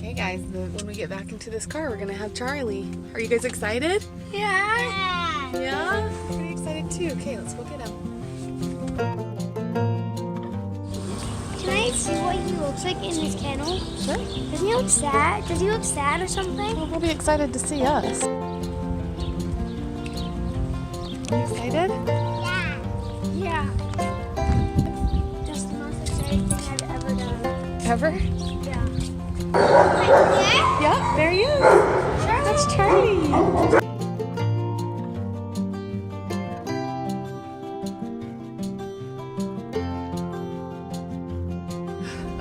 Okay guys, when we get back into this car, we're gonna have Charlie. Are you guys excited? Yeah. Yeah? Pretty excited too. Okay, let's go get him. Can I see what he looks like in his kennel? Sure. Doesn't he look sad? Does he look sad or something? Well, he'll be excited to see us. Are you excited? Yeah. Yeah. That's the most exciting thing I've ever done. Ever? Yeah. Yeah, there he is. That's Charlie.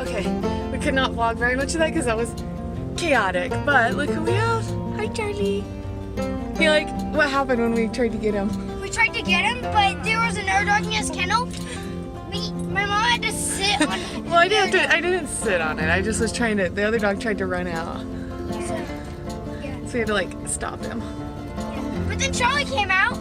Okay, we could not vlog very much of that because that was chaotic, but look who we have. Hi, Charlie. Hey, like, what happened when we tried to get him? We tried to get him, but there was another dog in his kennel. My mom had to sit on it. Well, I didn't sit on it. I just was trying to, the other dog tried to run out. Yeah. So we had to like stop him. But then Charlie came out,